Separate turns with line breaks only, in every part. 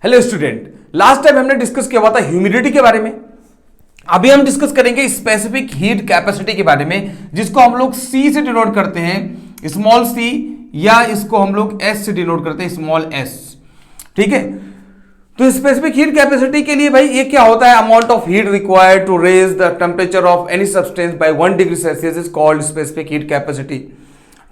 Hello student, last time हमने discuss किया हुआ था ह्यूमिडिटी के बारे में। अभी हम डिस्कस करेंगे स्पेसिफिक हीट कैपेसिटी के बारे में, जिसको हम लोग सी से डिनोट करते हैं, स्मॉल सी, या इसको हम लोग एस से डिनोट करते हैं, स्मॉल एस। ठीक है, तो स्पेसिफिक हीट कैपेसिटी के लिए भाई ये क्या होता है? Amount of heat required to raise the temperature of any substance by 1 degree Celsius is called specific heat capacity.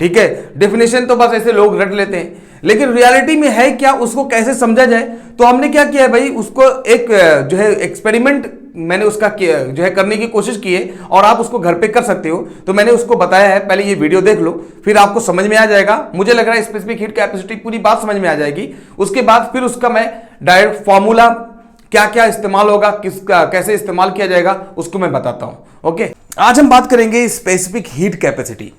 ठीक है, डेफिनेशन तो बस ऐसे लोग रट लेते हैं, लेकिन रियलिटी में है क्या, उसको कैसे समझा जाए? तो हमने क्या किया है भाई, उसको एक जो है एक्सपेरिमेंट मैंने उसका जो है करने की कोशिश की है, और आप उसको घर पे कर सकते हो। तो मैंने उसको बताया है, पहले ये वीडियो देख लो, फिर आपको समझ में आ जाएगा। मुझे लग रहा है स्पेसिफिक हीट कैपेसिटी पूरी बात समझ में आ जाएगी। उसके बाद फिर उसका मैं डायरेक्ट फॉर्मूला क्या क्या इस्तेमाल होगा, किसका कैसे इस्तेमाल किया जाएगा, उसको मैं बताता हूं। ओके, आज हम बात करेंगे स्पेसिफिक हीट कैपेसिटी।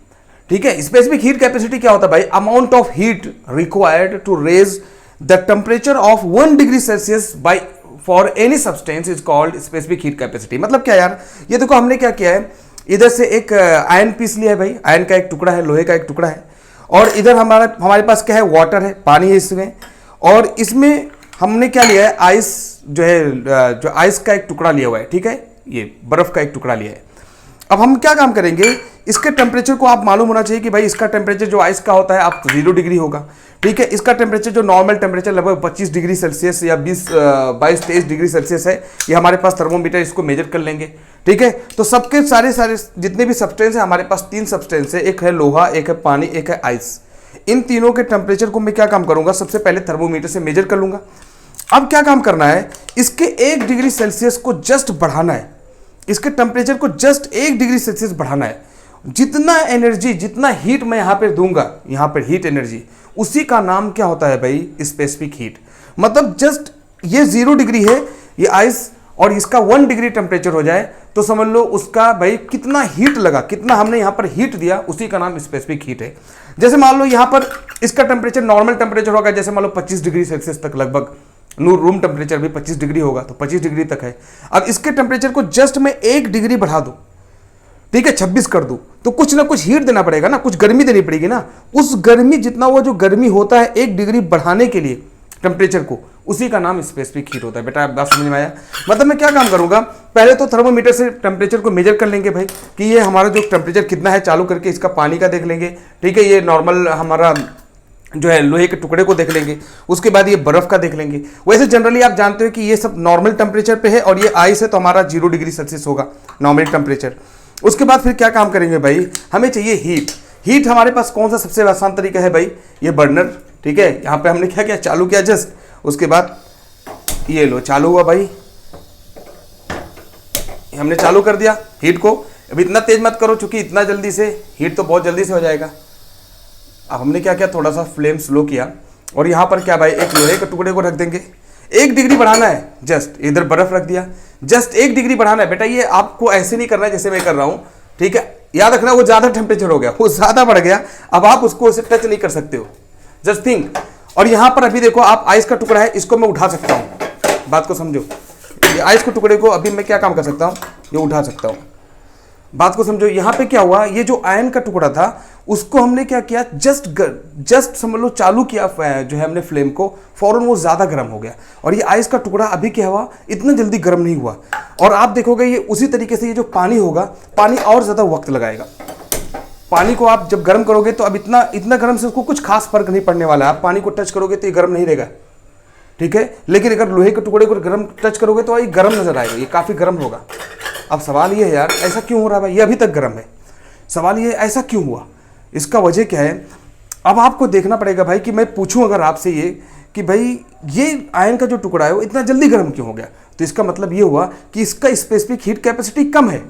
ठीक है, स्पेसिफिक हीट कैपेसिटी क्या होता है भाई? Amount of heat required to raise the temperature of 1 degree Celsius by for any substance is called specific heat capacity. मतलब क्या यार, ये देखो हमने क्या किया है, इधर से एक आयरन पीस लिया है भाई, आयरन का एक टुकड़ा है, लोहे का एक टुकड़ा है, और इधर हमारे पास क्या है, वाटर है, पानी है इसमें, और इसमें हमने क्या लिया है, आइस जो है, जो आइस का एक टुकड़ा लिया हुआ है। ठीक है, ये बर्फ का एक टुकड़ा लिया है। अब हम क्या काम करेंगे, इसके टेम्परेचर को आप मालूम होना चाहिए कि भाई इसका टेम्परेचर जो आइस का होता है आप 0 डिग्री होगा। ठीक है, इसका टेम्परेचर जो नॉर्मल टेम्परेचर लगभग 25 डिग्री सेल्सियस या 22-23 डिग्री सेल्सियस है, ये हमारे पास थर्मोमीटर इसको मेजर कर लेंगे। ठीक है, तो सबके सारे जितने भी सब्सटेंस है, हमारे पास 3 सब्सटेंस है, एक है लोहा, एक है पानी, एक है आइस। इन तीनों के टेम्परेचर को मैं क्या काम करूंगा, सबसे पहले थर्मोमीटर से मेजर कर लूंगा। अब क्या काम करना है, इसके 1 डिग्री सेल्सियस को जस्ट बढ़ाना है, इसके टेम्परेचर को जस्ट 1 डिग्री सेल्सियस बढ़ाना है। जितना एनर्जी, जितना हीट मैं यहां पर दूंगा, यहां पर हीट एनर्जी, उसी का नाम क्या होता है भाई, स्पेसिफिक हीट। मतलब जस्ट ये 0 डिग्री है ये आइस, और इसका 1 डिग्री टेम्परेचर हो जाए तो समझ लो उसका भाई कितना हीट लगा, कितना हमने यहां पर हीट दिया, उसी का नाम स्पेसिफिक हीट है। जैसे मान लो यहां पर इसका टेम्परेचर नॉर्मल टेम्परेचर होगा, जैसे मान लो 25 डिग्री सेल्सियस तक, लगभग रूम टेम्परेचर भी 25 डिग्री होगा, तो 25 डिग्री तक है। अब इसके टेम्परेचर को जस्ट मैं 1 डिग्री बढ़ा दूं, ठीक है, 26 कर दूं, तो कुछ ना कुछ हीट देना पड़ेगा ना, कुछ गर्मी देनी पड़ेगी ना। उस गर्मी जितना, वो जो गर्मी होता है 1 डिग्री बढ़ाने के लिए टेम्परेचर को, उसी का नाम स्पेसिफिक हीट होता है। बेटा बात समझ में आया? मतलब मैं क्या काम करूंगा, पहले तो थर्मोमीटर से टेम्परेचर को मेजर कर लेंगे भाई, कि ये हमारा जो टेम्परेचर कितना है, चालू करके इसका पानी का देख लेंगे। ठीक है, ये नॉर्मल हमारा जो है लोहे के टुकड़े को देख लेंगे, उसके बाद ये बर्फ का देख लेंगे। वैसे जनरली आप जानते हो कि ये सब नॉर्मल टेम्परेचर पे है, और ये आइस है तो हमारा 0 डिग्री सेल्सियस होगा नॉर्मल टेम्परेचर। उसके बाद फिर क्या काम करेंगे भाई, हमें चाहिए हीट। हीट हमारे पास कौन सा सबसे आसान तरीका है भाई, ये बर्नर। ठीक है, यहाँ पे हमने क्या किया, चालू किया जस्ट, उसके बाद ये लो चालू हुआ भाई, हमने चालू कर दिया हीट को। अब इतना तेज मत करो, चूंकि इतना जल्दी से हीट तो बहुत जल्दी से हो जाएगा। अब हमने क्या किया, थोड़ा सा फ्लेम स्लो किया, और यहाँ पर क्या भाई, एक लोहे के टुकड़े को रख देंगे। 1 डिग्री बढ़ाना है, जस्ट इधर बर्फ रख दिया, जस्ट 1 डिग्री बढ़ाना है। बेटा ये आपको ऐसे नहीं करना है जैसे मैं कर रहा हूँ। ठीक है, याद रखना, वो ज्यादा टेम्परेचर हो गया, वो ज्यादा बढ़ गया, अब आप उसको उसे टच नहीं कर सकते हो, जस्ट थिंक। और यहाँ पर अभी देखो, आप आइस का टुकड़ा है, इसको मैं उठा सकता हूँ, बात को समझो। ये आइस के टुकड़े को अभी मैं क्या काम कर सकता हूँ, ये उठा सकता हूँ, बात को समझो। यहाँ पे क्या हुआ, ये जो आयरन का टुकड़ा था, उसको हमने क्या किया, जस्ट समझ लो चालू किया जो है हमने फ्लेम को, फौरन वो ज्यादा गर्म हो गया। और ये आइस का टुकड़ा अभी क्या हुआ, इतना जल्दी गर्म नहीं हुआ। और आप देखोगे ये उसी तरीके से ये जो पानी होगा, पानी और ज्यादा वक्त लगाएगा। पानी को आप जब गर्म करोगे तो अब इतना गर्म से उसको कुछ खास फर्क नहीं पड़ने वाला है। आप पानी को टच करोगे तो ये गर्म नहीं रहेगा। ठीक है, लेकिन अगर लोहे के टुकड़े को गर्म टच करोगे तो ये गर्म नजर आएगा, ये काफी गर्म होगा। अब सवाल ये है यार, ऐसा क्यों हो रहा है भाई, ये अभी तक गर्म है। सवाल ये ऐसा क्यों हुआ, इसका वजह क्या है? अब आपको देखना पड़ेगा भाई, कि मैं पूछूं अगर आपसे ये कि भाई ये आयरन का जो टुकड़ा है वो इतना जल्दी गर्म क्यों हो गया, तो इसका मतलब ये हुआ कि इसका स्पेसिफिक हीट कैपेसिटी कम है।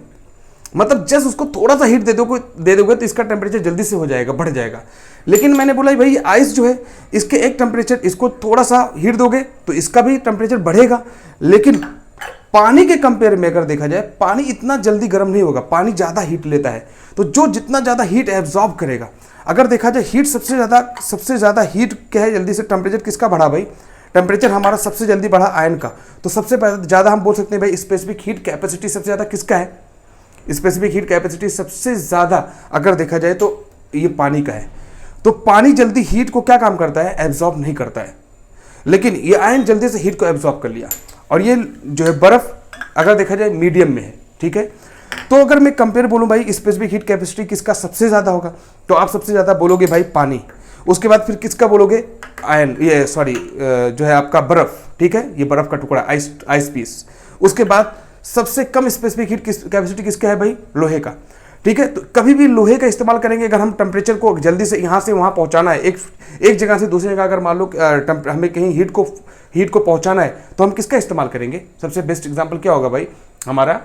मतलब जस्ट उसको थोड़ा सा हीट दे दोगे तो इसका टेम्परेचर जल्दी से हो जाएगा, बढ़ जाएगा। लेकिन मैंने बोला भाई आइस जो है, इसके एक टेम्परेचर, इसको थोड़ा सा हीट दोगे तो इसका भी टेम्परेचर बढ़ेगा। लेकिन पानी के कंपेयर में अगर देखा जाए, पानी इतना जल्दी गर्म नहीं होगा, पानी ज्यादा हीट लेता है। तो जो जितना ज्यादा हीट एब्जॉर्ब करेगा, अगर देखा जाए हीट सबसे ज्यादा हीट क्या है, जल्दी से टेम्परेचर किसका बढ़ा भाई, टेम्परेचर हमारा सबसे जल्दी बढ़ा आयरन का। तो सबसे ज्यादा हम बोल सकते हैं भाई स्पेसिफिक हीट कैपेसिटी सबसे ज्यादा किसका है, स्पेसिफिक हीट कैपेसिटी सबसे ज्यादा अगर देखा जाए तो ये पानी का है। तो पानी जल्दी हीट को क्या काम करता है, एब्जॉर्ब नहीं करता है।
लेकिन ये आयन जल्दी से हीट को एब्जॉर्ब कर लिया। और ये जो है बर्फ अगर देखा जाए मीडियम में है, ठीक है। तो अगर मैं कंपेयर बोलूँ भाई स्पेसिफिक हीट कैपेसिटी किसका सबसे ज़्यादा होगा, तो आप सबसे ज़्यादा बोलोगे भाई पानी। उसके बाद फिर किसका बोलोगे, आयन, ये सॉरी जो है आपका बर्फ, ठीक है, ये बर्फ का टुकड़ा, आइस पीस। उसके बाद सबसे कम स्पेसिफिक हीट कैपेसिटी किसका है भाई, लोहे का, ठीक है। तो कभी भी लोहे का इस्तेमाल करेंगे अगर हम टेम्परेचर को जल्दी से यहाँ से वहाँ पहुँचाना है, एक जगह से दूसरी जगह अगर मान लो हमें कहीं हीट को पहुँचाना है, तो हम किसका इस्तेमाल करेंगे। सबसे बेस्ट एग्जाम्पल क्या होगा भाई, हमारा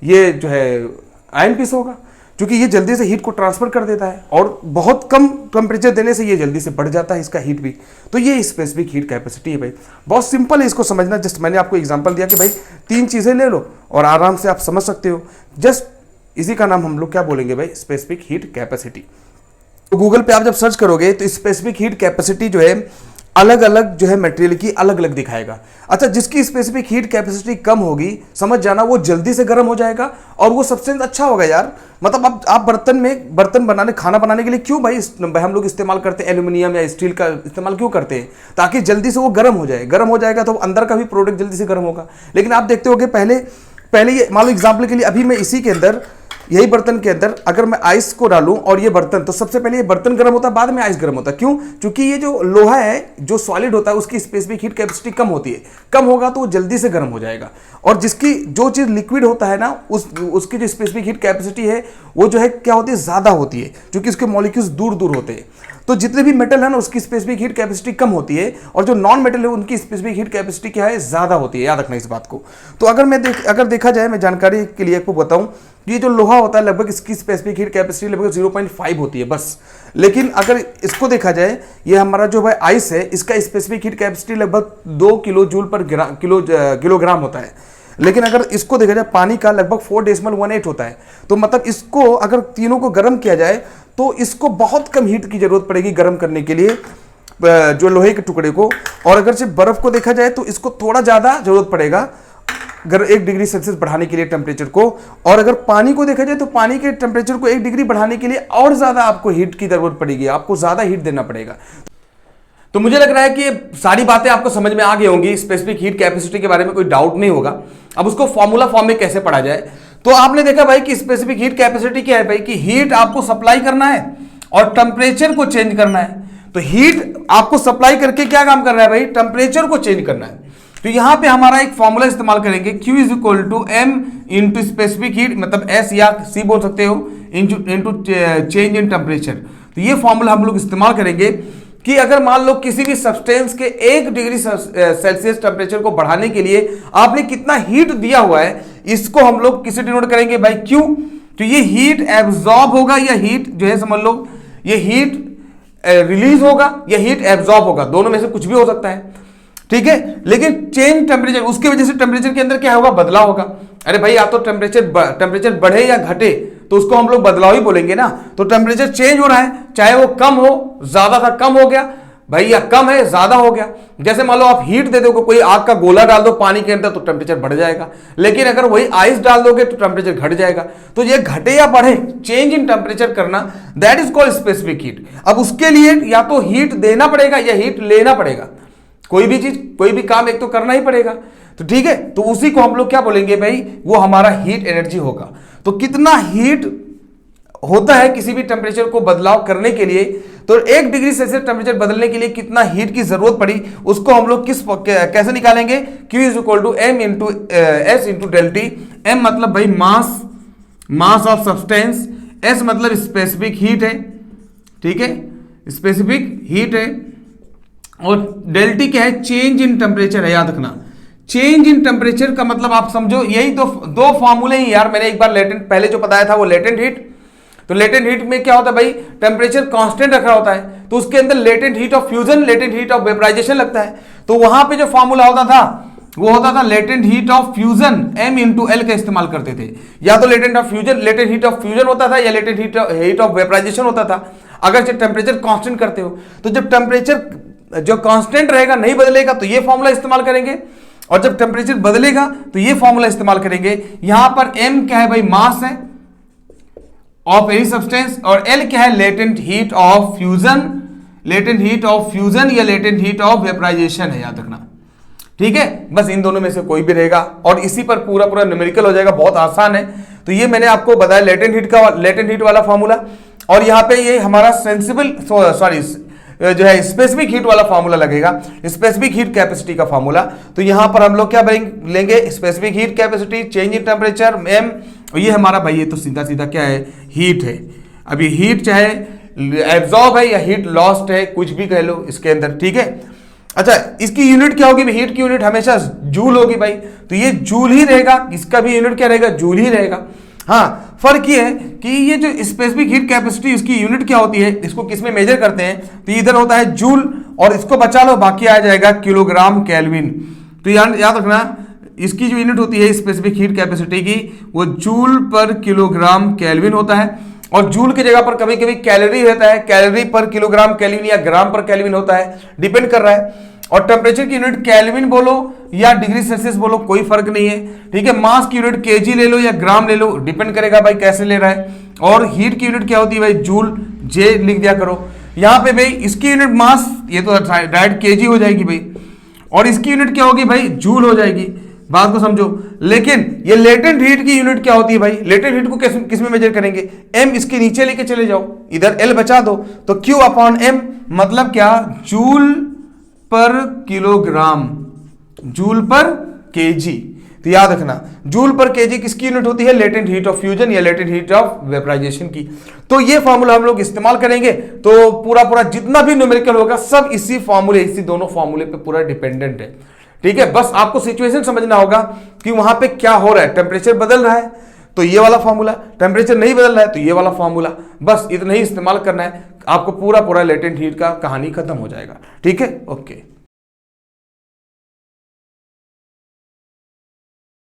ये जो है आयन पीस होगा, क्योंकि ये जल्दी से हीट को ट्रांसफर कर देता है और बहुत कम टेम्परेचर देने से ये जल्दी से बढ़ जाता है इसका हीट भी। तो ये स्पेसिफिक हीट कैपेसिटी है भाई, बहुत सिंपल है इसको समझना। जस्ट मैंने आपको एग्जांपल दिया कि भाई 3 चीज़ें ले लो और आराम से आप समझ सकते हो। जस्ट इसी का नाम हम लोग क्या बोलेंगे भाई, स्पेसिफिक हीट कैपेसिटी। तो गूगल पे आप जब सर्च करोगे तो स्पेसिफिक हीट कैपेसिटी जो है अलग अलग जो है मटेरियल की अलग अलग दिखाएगा। अच्छा, जिसकी स्पेसिफिक हीट कैपेसिटी कम होगी समझ जाना वो जल्दी से गर्म हो जाएगा और वो सबसे अच्छा होगा यार। मतलब आप बर्तन बनाने, खाना बनाने के लिए क्यों भाई हम लोग इस्तेमाल करते हैं एल्यूमिनियम या स्टील का इस्तेमाल क्यों करते हैं, ताकि जल्दी से वो गर्म हो जाए। गर्म हो जाएगा तो अंदर का भी प्रोडक्ट जल्दी से गर्म होगा। लेकिन आप देखते हो कि पहले ये मान लो एग्जाम्पल के लिए अभी मैं इसी के अंदर, यही बर्तन के अंदर अगर मैं आइस को डालूं और ये बर्तन, तो सबसे पहले ये बर्तन गर्म होता है, बाद में आइस गर्म होता है। क्यों? क्योंकि ये जो लोहा है, जो सॉलिड होता है, उसकी स्पेसिफिक हीट कैपेसिटी कम होती है। कम होगा तो वो जल्दी से गर्म हो जाएगा। और जिसकी जो चीज़ लिक्विड होता है ना, उसकी जो स्पेसिफिक हीट कैपेसिटी है वो जो है क्या होती है, ज़्यादा होती है, क्योंकि उसके मॉलिक्यूल्स दूर दूर होते हैं। तो जितने भी मेटल है ना उसकी स्पेसिफिक हीट कैपेसिटी कम होती है, और जो नॉन मेटल है उनकी स्पेसिफिक हीट कैपेसिटी क्या है, ज़्यादा होती है। याद रखना इस बात को। तो अगर देखा जाए, मैं जानकारी के लिए आपको बताऊं, ये जो लोहा होता है लगभग इसकी स्पेसिफिक हीट कैपेसिटी लगभग 0.5 होती है बस। लेकिन अगर इसको देखा जाए, ये हमारा जो भाई आइस है, इसका स्पेसिफिक हीट कैपेसिटी लगभग 2 किलो जूल पर किलोग्राम होता है। लेकिन अगर इसको देखा जाए, पानी का लगभग 4.18 होता है। तो मतलब इसको अगर तीनों को गर्म किया जाए तो इसको बहुत कम हीट की जरूरत पड़ेगी गर्म करने के लिए, जो लोहे के टुकड़े को। और अगर सिर्फ बर्फ को देखा जाए तो इसको थोड़ा ज़्यादा जरूरत पड़ेगा 1 डिग्री सेल्सियस बढ़ाने के लिए टेम्परेचर को। और अगर पानी को देखा जाए तो पानी के टेम्परेचर को 1 डिग्री बढ़ाने के लिए और ज़्यादा आपको हीट की जरूरत पड़ेगी, आपको ज़्यादा हीट देना पड़ेगा। तो मुझे लग रहा है कि ये सारी बातें आपको समझ में आ गई होंगी। स्पेसिफिक हीट कैपेसिटी के बारे में कोई डाउट नहीं होगा। अब उसको फॉर्मूला फॉर्म में कैसे पढ़ा जाए, तो आपने देखा भाई कि स्पेसिफिक हीट कैपेसिटी क्या है भाई, कि हीट आपको सप्लाई करना है और टेम्परेचर को चेंज करना है। तो हीट आपको सप्लाई करके क्या काम कर रहा है भाई, टेम्परेचर को चेंज करना है। तो यहां पे हमारा एक फॉर्मूला इस्तेमाल करेंगे, Q = M into specific heat, मतलब S या C बोल सकते हो, इंटू चेंज इन टेम्परेचर। तो ये फॉर्मूला हम लोग इस्तेमाल करेंगे कि अगर मान लो किसी भी सब्सटेंस के 1 डिग्री सेल्सियस टेम्परेचर को बढ़ाने के लिए आपने कितना हीट दिया हुआ है, इसको हम लोग किसे डिनोट करेंगे भाई, Q। तो ये हीट एब्जॉर्ब होगा या हीट जो है समझ लो ये हीट रिलीज होगा या हीट एब्जॉर्ब होगा, दोनों में से कुछ भी हो सकता है, ठीक है। लेकिन चेंज टेम्परेचर, उसकी वजह से टेम्परेचर के अंदर क्या होगा, बदलाव होगा। अरे भाई, या तो टेम्परेचर बढ़े या घटे तो उसको हम लोग बदलाव ही बोलेंगे ना। तो टेम्परेचर चेंज हो रहा है, चाहे वो कम हो, ज्यादा था कम हो गया भाई, या कम है ज्यादा हो गया। जैसे मान लो आप हीट दे दोगे, कोई आग का गोला डाल दो पानी के अंदर तो टेम्परेचर बढ़ जाएगा, लेकिन अगर वही आइस डाल दोगे तो टेम्परेचर घट जाएगा। तो ये घटे या बढ़े, चेंज इन टेम्परेचर करना, that is called specific heat. अब उसके लिए या तो हीट देना पड़ेगा या हीट लेना पड़ेगा, कोई भी चीज, कोई भी काम एक तो करना ही पड़ेगा। तो ठीक है, तो उसी को हम लोग क्या बोलेंगे भाई, वो हमारा हीट एनर्जी होगा। तो कितना हीट होता है किसी भी टेम्परेचर को बदलाव करने के लिए, तो 1 डिग्री सेल्सियस टेम्परेचर बदलने के लिए कितना हीट की जरूरत पड़ी, उसको हम लोग कैसे निकालेंगे, Q = M into S into delta T. M मतलब भाई मास ऑफ सब्सटेंस, S मतलब स्पेसिफिक हीट है, ठीक है, स्पेसिफिक हीट है, और डेल्टी क्या है, चेंज इन टेम्परेचर है। याद रखना, चेंज इन टेम्परेचर का मतलब आप समझो यही दो फॉर्मूले ही यार। मैंने एक बार लेटेंट पहले जो बताया था वो लेटेंट हीट। तो लेटेंट हीट में क्या होता है भाई, टेम्परेचर कांस्टेंट रखा होता है, तो उसके अंदर latent heat of fusion, latent heat of vaporization लगता है। तो वहां पे जो फॉर्मूला होता था वो होता था latent heat of fusion, M into L का इस्तेमाल करते थे। या तो लेटेंट हीट ऑफ फ्यूजन होता था या लेटेंट हीट ऑफ वेपराइजेशन होता था, अगर जब टेम्परेचर कांस्टेंट करते हो। तो जब टेम्परेचर जो कांस्टेंट रहेगा, नहीं बदलेगा, तो ये फॉर्मूला इस्तेमाल करेंगे, और जब टेम्परेचर बदलेगा तो ये फॉर्मूला इस्तेमाल करेंगे। यहां पर M क्या है भाई, मास है ऑफ एनी सब्सटेंस, और L क्या है, latent heat of fusion,
latent heat of fusion या लेटेंट हीट ऑफ वेपराइजेशन है, याद रखना। ठीक है, बस इन दोनों में से कोई भी रहेगा और इसी पर पूरा पूरा न्यूमेरिकल हो जाएगा, बहुत आसान है। तो ये मैंने आपको बताया लेटेंट हीट वाला फॉर्मूला, और यहाँ पे ये हमारा जो है स्पेसिफिक हीट वाला फॉर्मूला लगेगा, स्पेसिफिक हीट कैपेसिटी का फॉर्मूला। तो यहां पर हम लोग क्या लेंगे, specific heat capacity, change in temperature M, ये हमारा भाई ये तो सीधा सीधा क्या है, हीट है। अभी हीट चाहे एब्जॉर्ब है या हीट लॉस्ट है, कुछ भी कह लो इसके अंदर, ठीक है। अच्छा, इसकी यूनिट क्या होगी, हीट की यूनिट हमेशा जूल होगी भाई, तो ये जूल ही रहेगा, इसका भी यूनिट क्या रहेगा, जूल ही रहेगा। हाँ, फर्क ये है कि ये जो स्पेसिफिक हीट कैपेसिटी इसकी यूनिट क्या होती है, इसको किस में मेजर करते हैं, तो इधर होता है जूल, और इसको बचा लो, बाकी आ जाएगा किलोग्राम केल्विन। तो याद रखना, इसकी जो यूनिट होती है स्पेसिफिक हीट कैपेसिटी की, वो जूल पर किलोग्राम केल्विन होता है, और जूल की जगह पर कभी कभी कैलोरी रहता है, कैलोरी पर किलोग्राम केल्विन या ग्राम पर केल्विन होता है, डिपेंड कर रहा है। और टेम्परेचर की यूनिट केल्विन बोलो या डिग्री सेल्सियस बोलो, कोई फर्क नहीं है, ठीक है। मास की यूनिट केजी ले लो या ग्राम ले लो, डिपेंड करेगा भाई कैसे ले रहा है। और हीट की यूनिट क्या होती है भाई, जूल, जे लिख दिया करो यहाँ पे भाई। इसकी यूनिट मास, ये तो डायरेक्ट केजी हो जाएगी भाई, और इसकी यूनिट क्या होगी भाई, जूल हो जाएगी, बात को समझो। लेकिन ये लेटेंट हीट की यूनिट क्या होती है भाई, लेटेंट हीट को किस में मेजर करेंगे, एम इसके नीचे लेके चले जाओ, इधर एल बचा दो, तो क्यू अपॉन एम, मतलब क्या, जूल पर किलोग्राम, जूल पर केजी। तो याद रखना, जूल पर केजी किसकी यूनिट होती है, लेटेंट हीट ऑफ फ्यूजन या लेटेंट हीट ऑफ वेपराइजेशन की। तो ये फॉर्मूला हम लोग इस्तेमाल करेंगे, तो पूरा जितना भी न्यूमेरिकल होगा सब इसी दोनों फॉर्मूले पे पूरा डिपेंडेंट है, ठीक है। बस आपको सिचुएशन समझना होगा कि वहां पे क्या हो रहा है, टेम्परेचर बदल रहा है तो ये वाला फॉर्मूला, टेम्परेचर नहीं बदल रहा है तो ये वाला फॉर्मूला, बस इतना ही इस्तेमाल करना है, आपको पूरा लेटेंट हीट का कहानी खत्म हो जाएगा, ठीक है। ओके।